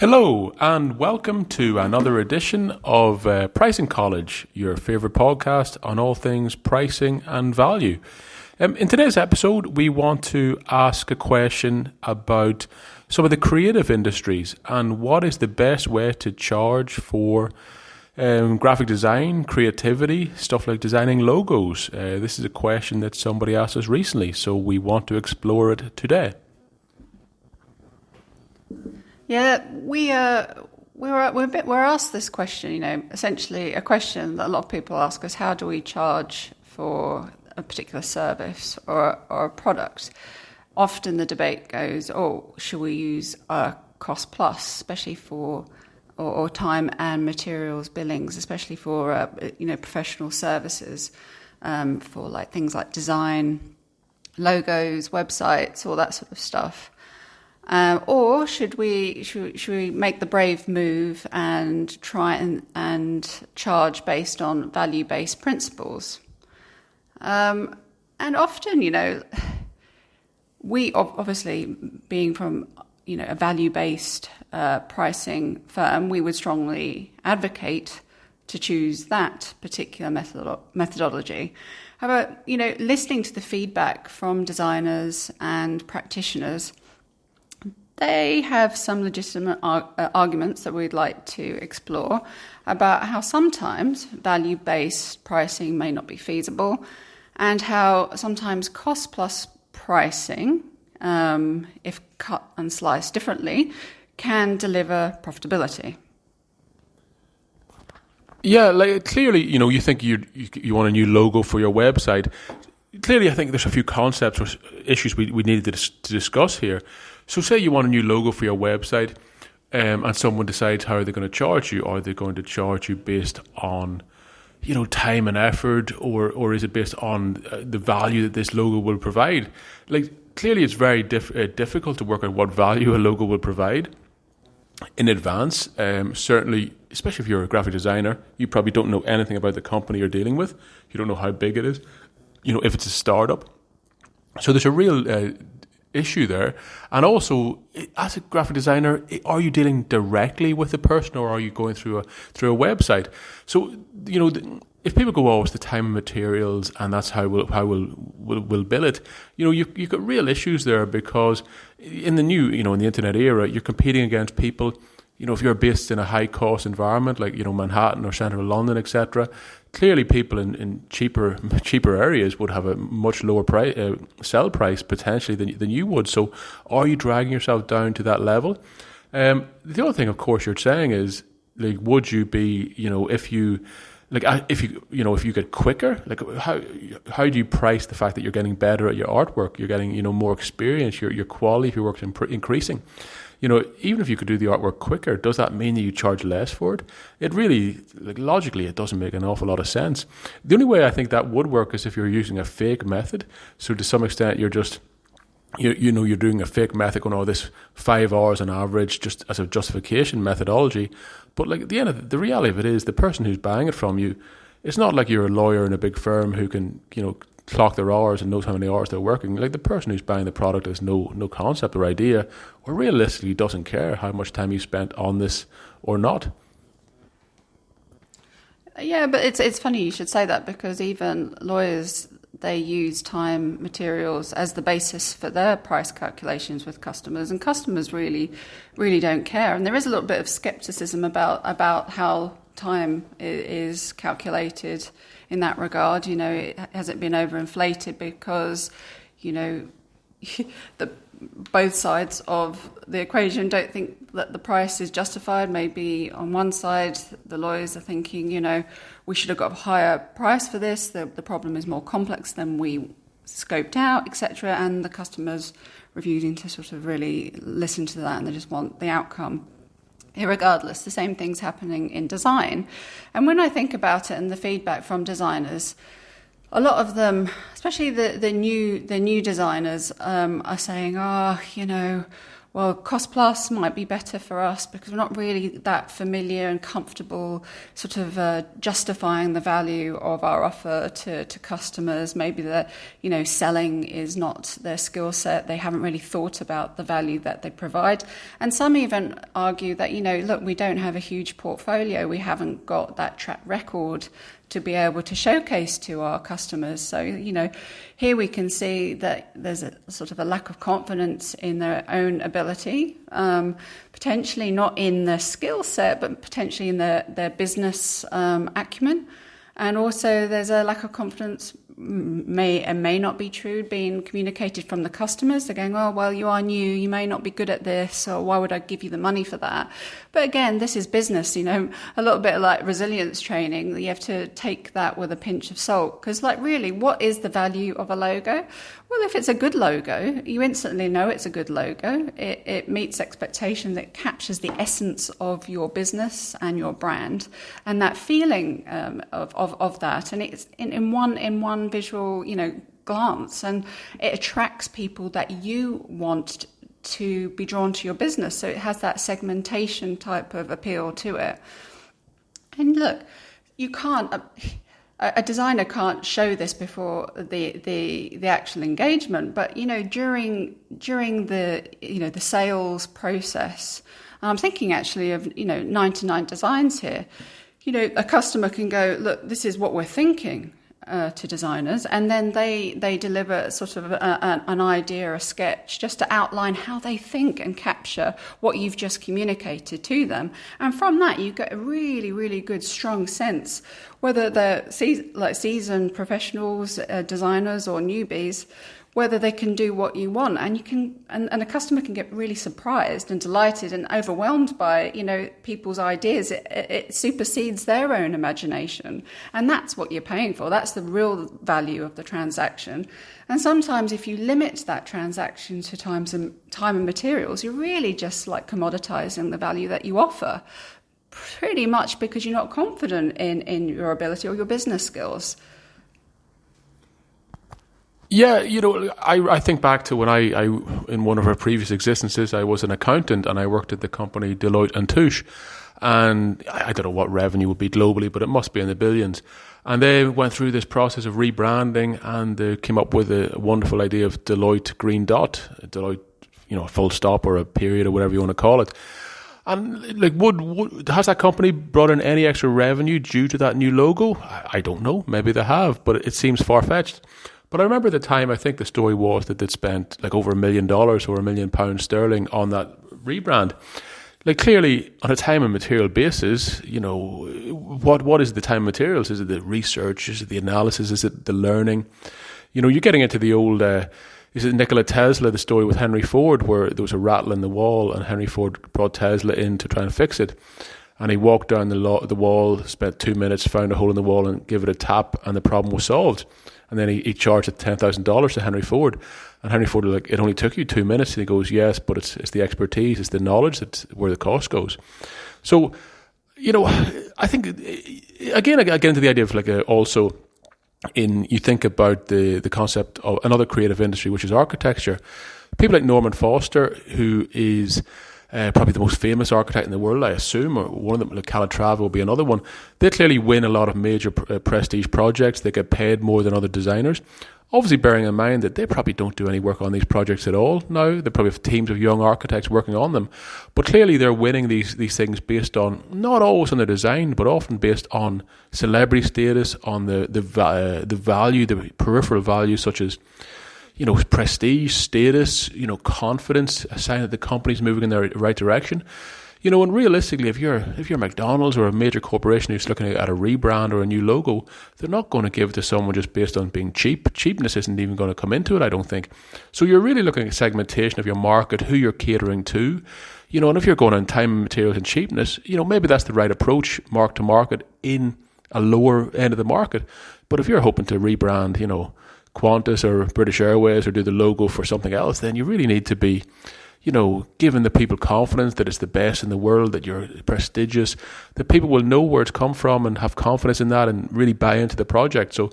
Hello, and welcome to another edition of Pricing College, your favourite podcast on all things pricing and value. In today's episode, we want to ask a question about some of the creative industries and what is the best way to charge for graphic design, creativity, stuff like designing logos. This is a question that somebody asked us recently, so we want to explore it today. Yeah, we're asked this question. Essentially a question that a lot of people ask us: how do we charge for a particular service or a product? Often the debate goes, should we use a cost plus, especially for or time and materials billings, especially for professional services, for like things like design, logos, websites, all that sort of stuff. Or should we make the brave move and try and charge based on value-based principles? And often, we obviously, being from a value-based pricing firm, we would strongly advocate to choose that particular methodology. However, listening to the feedback from designers and practitioners, they have some legitimate arguments that we'd like to explore about how sometimes value-based pricing may not be feasible, and how sometimes cost-plus pricing, if cut and sliced differently, can deliver profitability. Yeah, like clearly, you think you want a new logo for your website. Clearly, I think there's a few concepts or issues we needed to discuss here. So say you want a new logo for your website and someone decides how they're going to charge you. Are they going to charge you based on, time and effort, or is it based on the value that this logo will provide? Like, clearly it's very difficult to work out what value a logo will provide in advance. Certainly, especially if you're a graphic designer, you probably don't know anything about the company you're dealing with. You don't know how big it is, if it's a startup. So there's a real issue there. And also, as a graphic designer, are you dealing directly with the person, or are you going through a website? So, if people go, it's the time and materials, and that's how we'll bill it. You've got real issues there, because in the new, in the internet era, you're competing against people. If you're based in a high cost environment like Manhattan or central London, etc., clearly people in cheaper areas would have a much lower sell price potentially than you would. So, are you dragging yourself down to that level? The other thing, of course, you're saying is, like, would you be, if you get quicker, like how do you price the fact that you're getting better at your artwork? You're getting more experience. Your quality of your work's increasing. Even if you could do the artwork quicker, does that mean that you charge less for it? It really, logically, it doesn't make an awful lot of sense. The only way I think that would work is if you're using a fake method. So to some extent, you're just, you're doing a fake method, going, this 5 hours on average, just as a justification methodology. But at the end of the reality of it is, the person who's buying it from you, it's not like you're a lawyer in a big firm who can, clock their hours and knows how many hours they're working. Like, the person who's buying the product has no concept or idea, or realistically doesn't care how much time you spent on this or not. Yeah, but it's funny you should say that, because even lawyers, they use time, materials as the basis for their price calculations with customers, and customers really don't care. And there is a little bit of scepticism about how time is calculated in that regard. Has it been overinflated because, both sides of the equation don't think that the price is justified. Maybe on one side, the lawyers are thinking, we should have got a higher price for this. The problem is more complex than we scoped out, etc. And the customers refusing to sort of really listen to that, and they just want the outcome. Irregardless, the same thing's happening in design. And when I think about it and the feedback from designers, a lot of them, especially the new designers, are saying, well, cost plus might be better for us because we're not really that familiar and comfortable sort of justifying the value of our offer to customers. Maybe the, selling is not their skill set. They haven't really thought about the value that they provide. And some even argue that, look, we don't have a huge portfolio. We haven't got that track record to be able to showcase to our customers. So, here we can see that there's a sort of a lack of confidence in their own ability, potentially not in their skill set, but potentially in their business acumen. And also there's a lack of confidence, may not be true, being communicated from the customers. They're going, oh, well, you are new, you may not be good at this, or why would I give you the money for that? But again, this is business, a little bit like resilience training. You have to take that with a pinch of salt, because really, what is the value of a logo? Well, if it's a good logo, you instantly know it's a good logo. It meets expectations. It captures the essence of your business and your brand, and that feeling of that. And it's in one visual, glance, and it attracts people that you want to be drawn to your business. So it has that segmentation type of appeal to it. And look, you can't. A designer can't show this before the actual engagement, but during the the sales process, I'm thinking actually of 99 Designs here. A customer can go, look, this is what we're thinking to designers, and then they deliver sort of an idea, a sketch, just to outline how they think and capture what you've just communicated to them. And from that, you get a really, really good, strong sense whether they're seasoned professionals, designers, or newbies, whether they can do what you want. And you can, and a customer can get really surprised and delighted and overwhelmed by, people's ideas. It supersedes their own imagination. And that's what you're paying for. That's the real value of the transaction. And sometimes if you limit that transaction to time and materials, you're really just like commoditizing the value that you offer, pretty much because you're not confident in your ability or your business skills. Yeah, I think back to when I in one of our previous existences, I was an accountant and I worked at the company Deloitte and Touche, and I don't know what revenue would be globally, but it must be in the billions. And they went through this process of rebranding, and they came up with a wonderful idea of Deloitte Green Dot, Deloitte, a full stop or a period or whatever you want to call it. And has that company brought in any extra revenue due to that new logo? I don't know. Maybe they have, but it seems far-fetched. But I remember at the time, I think the story was that they'd spent over $1 million or £1 million on that rebrand. Clearly, on a time and material basis, what is the time and materials? Is it the research? Is it the analysis? Is it the learning? You're getting into the old, is it Nikola Tesla, the story with Henry Ford, where there was a rattle in the wall and Henry Ford brought Tesla in to try and fix it. And he walked down the wall, spent 2 minutes, found a hole in the wall and gave it a tap, and the problem was solved. And then he charged $10,000 to Henry Ford. And Henry Ford was like, it only took you 2 minutes. And he goes, yes, but it's the expertise, it's the knowledge that's where the cost goes. So, I think, again, I get into the idea of also you think about the concept of another creative industry, which is architecture. People like Norman Foster, who is probably the most famous architect in the world, I assume, or one of them, Calatrava will be another one. They clearly win a lot of major prestige projects. They get paid more than other designers. Obviously, bearing in mind that they probably don't do any work on these projects at all now. They probably have teams of young architects working on them. But clearly they're winning these things based on, not always on their design, but often based on celebrity status, on the value, the peripheral value, such as prestige, status, confidence, a sign that the company's moving in the right direction. And realistically, if you're McDonald's or a major corporation who's looking at a rebrand or a new logo, they're not going to give it to someone just based on being cheap. Cheapness isn't even going to come into it, I don't think. So you're really looking at segmentation of your market, who you're catering to, and if you're going on time and materials and cheapness, maybe that's the right approach, mark to market, in a lower end of the market. But if you're hoping to rebrand, Qantas or British Airways or do the logo for something else, then you really need to be, giving the people confidence that it's the best in the world, that you're prestigious, that people will know where it's come from and have confidence in that and really buy into the project. So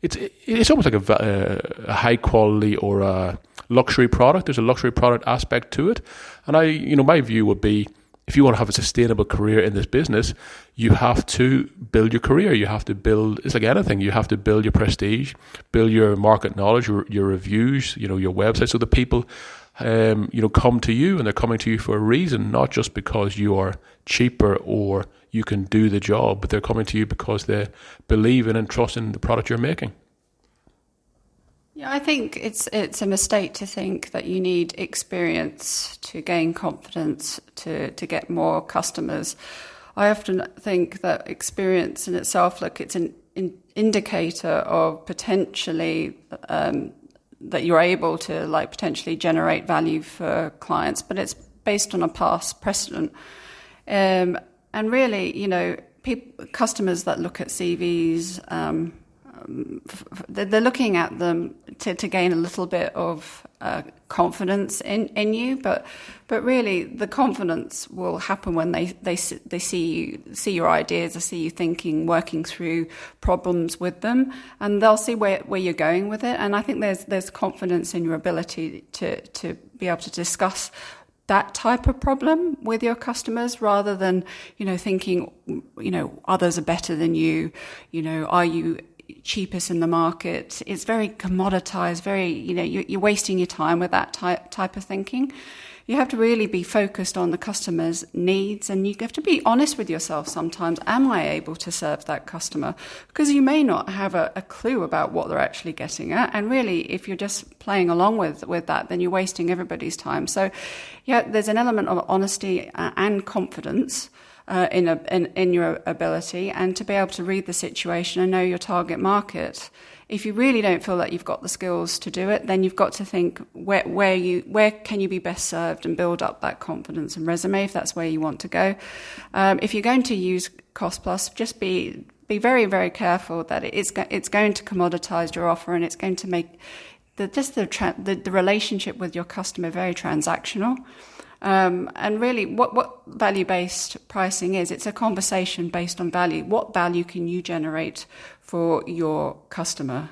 it's almost like a high quality or a luxury product. There's a luxury product aspect to it, and my view would be, if you want to have a sustainable career in this business, you have to build your career. You have to build, it's like anything, you have to build your prestige, build your market knowledge, your reviews, your website, so the people, come to you, and they're coming to you for a reason, not just because you are cheaper or you can do the job, but they're coming to you because they believe in and trust in the product you're making. Yeah, I think it's a mistake to think that you need experience to gain confidence to get more customers. I often think that experience in itself, it's an indicator of potentially that you're able to potentially generate value for clients, but it's based on a past precedent. And really, customers that look at CVs, they're looking at them to gain a little bit of confidence in you, but really the confidence will happen when they see your ideas, they see you thinking, working through problems with them, and they'll see where you're going with it. And I think there's confidence in your ability to be able to discuss that type of problem with your customers, rather than thinking others are better than you. Are you cheapest in the market? It's very commoditized, very, you're wasting your time with that type of thinking. You have to really be focused on the customer's needs, and you have to be honest with yourself sometimes. Am I able to serve that customer? Because you may not have a clue about what they're actually getting at, and really, if you're just playing along with that, then you're wasting everybody's time. So, yeah, there's an element of honesty and confidence in your ability, and to be able to read the situation and know your target market. If you really don't feel that you've got the skills to do it, then you've got to think where can you be best served, and build up that confidence and resume if that's where you want to go. If you're going to use cost plus, just be very, very careful that it's going to commoditize your offer, and it's going to make the relationship with your customer very transactional. And really, what value-based pricing is, it's a conversation based on value. What value can you generate for your customer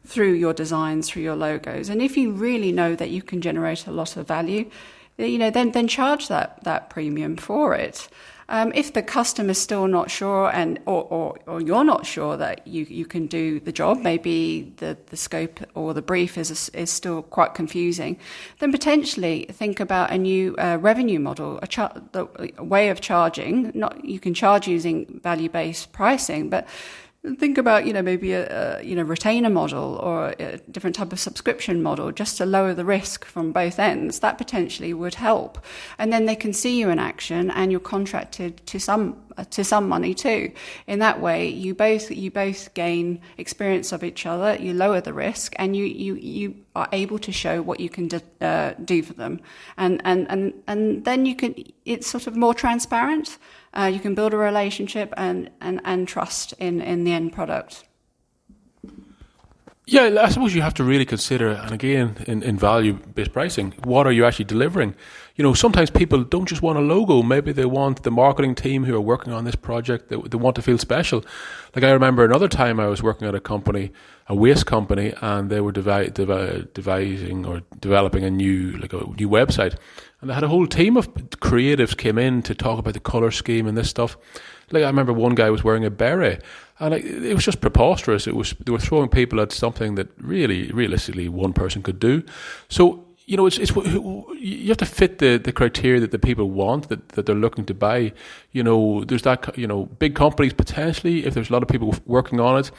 through your designs, through your logos? And if you really know that you can generate a lot of value, then charge that premium for it. If the customer's still not sure, or you're not sure that you can do the job, maybe the scope or the brief is still quite confusing, then potentially think about a new revenue model, a way of charging. You can charge using value-based pricing, but think about, maybe a retainer model, or a different type of subscription model, just to lower the risk from both ends. That potentially would help. And then they can see you in action, and you're contracted to some money too. In that way, you both gain experience of each other, you lower the risk, and you are able to show what you can do for them. And then it's sort of more transparent. You can build a relationship and trust in the end product. Yeah, I suppose you have to really consider, and again, in value-based pricing, what are you actually delivering? Sometimes people don't just want a logo. Maybe they want the marketing team who are working on this project, they want to feel special. Like, I remember another time I was working at a company, a waste company, and they were devising or developing a new website. And they had a whole team of creatives came in to talk about the color scheme and this stuff. Like, I remember one guy was wearing a beret, and it was just preposterous. They were throwing people at something that really, realistically, one person could do. So, it's you have to fit the criteria that the people want, that they're looking to buy. There's that, big companies potentially, if there's a lot of people working on it.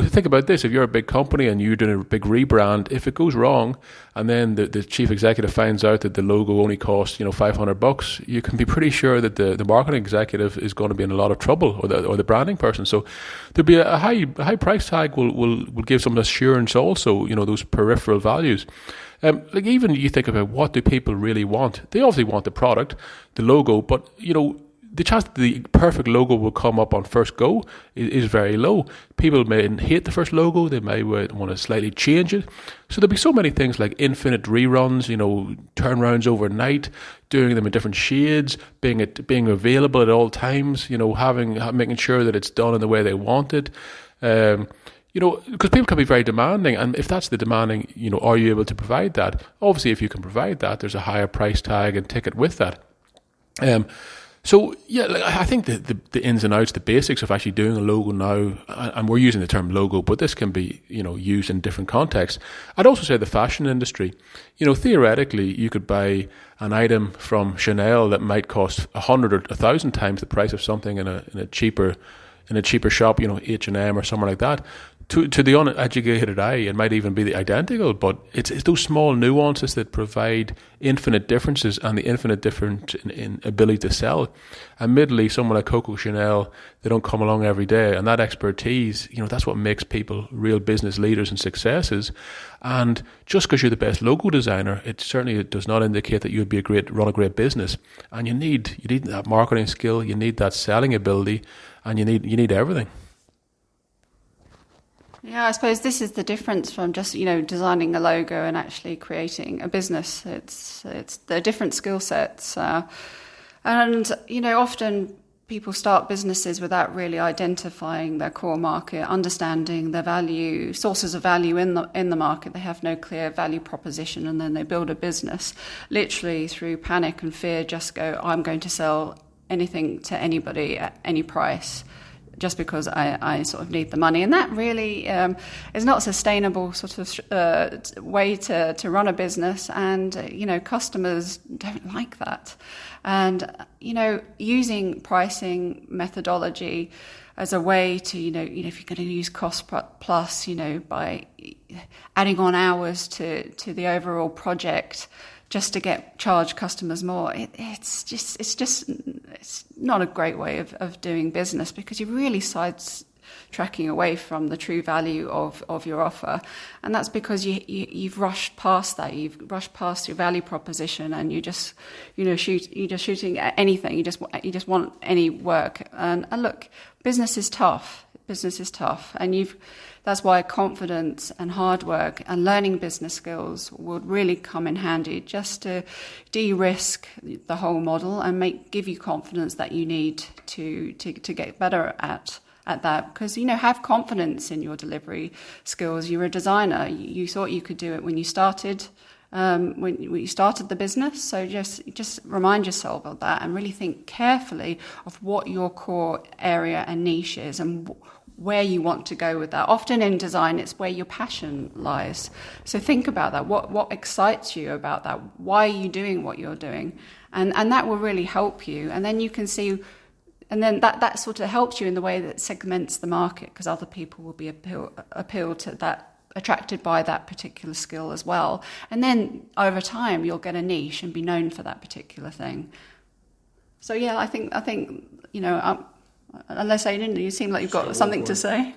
Think about this. If you're a big company and you're doing a big rebrand, if it goes wrong and then the chief executive finds out that the logo only costs, $500, you can be pretty sure that the marketing executive is going to be in a lot of trouble, or the branding person. So there'll be a high price tag will give some assurance also, those peripheral values. Even you think about, what do people really want? They obviously want the product, the logo, but, the chance that the perfect logo will come up on first go is very low. People may hate the first logo. They may want to slightly change it. So there'll be so many things like infinite reruns, turnarounds overnight, doing them in different shades, being available at all times, making sure that it's done in the way they want it. because people can be very demanding, and if that's the demanding, are you able to provide that? Obviously, if you can provide that, there's a higher price tag and ticket with that. I think the ins and outs, the basics of actually doing a logo now, and we're using the term logo, but this can be, used in different contexts. I'd also say the fashion industry, theoretically, you could buy an item from Chanel that might cost 100 or 1,000 times the price of something in a cheaper shop, H&M or somewhere like that. To the uneducated eye, it might even be identical, but it's those small nuances that provide infinite differences and the infinite difference in ability to sell. Admittedly, someone like Coco Chanel, they don't come along every day, and that expertise, that's what makes people real business leaders and successes. And just because you're the best logo designer, it certainly does not indicate that you'd run a great business. And you need that marketing skill, you need that selling ability, and you need everything. Yeah, I suppose this is the difference from just, designing a logo and actually creating a business. It's the different skill sets. And often people start businesses without really identifying their core market, understanding their value, sources of value in the market. They have no clear value proposition, and then they build a business literally through panic and fear, just go, I'm going to sell anything to anybody at any price, just because I sort of need the money. And that really is not a sustainable sort of way to run a business. And, customers don't like that. And, using pricing methodology as a way to, if you're going to use cost plus, by adding on hours to the overall project, just to charge customers more, it's not a great way of doing business, because you're really sidetracking away from the true value of your offer. And that's because you've rushed past that. You've rushed past your value proposition, and you're just shooting at anything. You just want any work. And look, business is tough. And that's why confidence and hard work and learning business skills would really come in handy, just to de-risk the whole model and give you confidence that you need to get better at that. Because, have confidence in your delivery skills. You're a designer. You thought you could do it when you started. When you started the business. So just remind yourself of that, and really think carefully of what your core area and niche is, and where you want to go with that. Often in design, it's where your passion lies. So think about that. What excites you about that? Why are you doing what you're doing? And that will really help you. And then you can see, and then that sort of helps you in the way that segments the market, because other people will be appealed to that, attracted by that particular skill as well. And then over time, you'll get a niche and be known for that particular thing. So yeah, I think unless you seem like you've got something to say.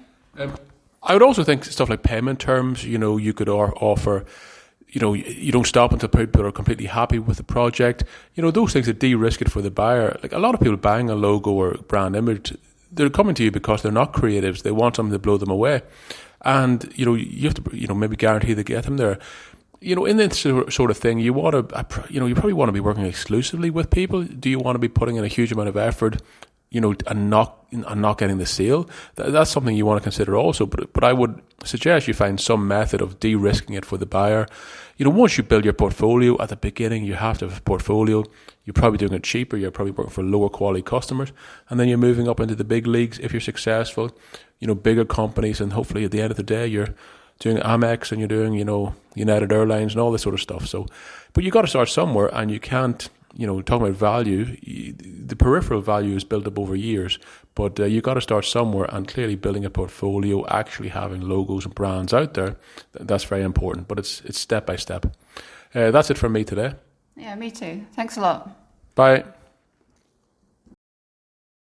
I would also think stuff like payment terms. You could offer. You don't stop until people are completely happy with the project. Those things that de-risk it for the buyer. Like, a lot of people buying a logo or brand image, they're coming to you because they're not creatives. They want something to blow them away. And, you have to, maybe guarantee they get them there. In this sort of thing, you want to, you probably want to be working exclusively with people. Do you want to be putting in a huge amount of effort, and not getting the sale? That's something you want to consider also. But I would suggest you find some method of de-risking it for the buyer. Once you build your portfolio, at the beginning, you have to have a portfolio. You're probably doing it cheaper. You're probably working for lower quality customers. And then you're moving up into the big leagues if you're successful, bigger companies. And hopefully at the end of the day, you're doing Amex and you're doing, United Airlines and all this sort of stuff. So, but you got to start somewhere, and you can't, talking about value, the peripheral value is built up over years, but you got to start somewhere, and clearly building a portfolio, actually having logos and brands out there, that's very important, but it's step by step. That's it from me today. Yeah, me too. Thanks a lot. Bye.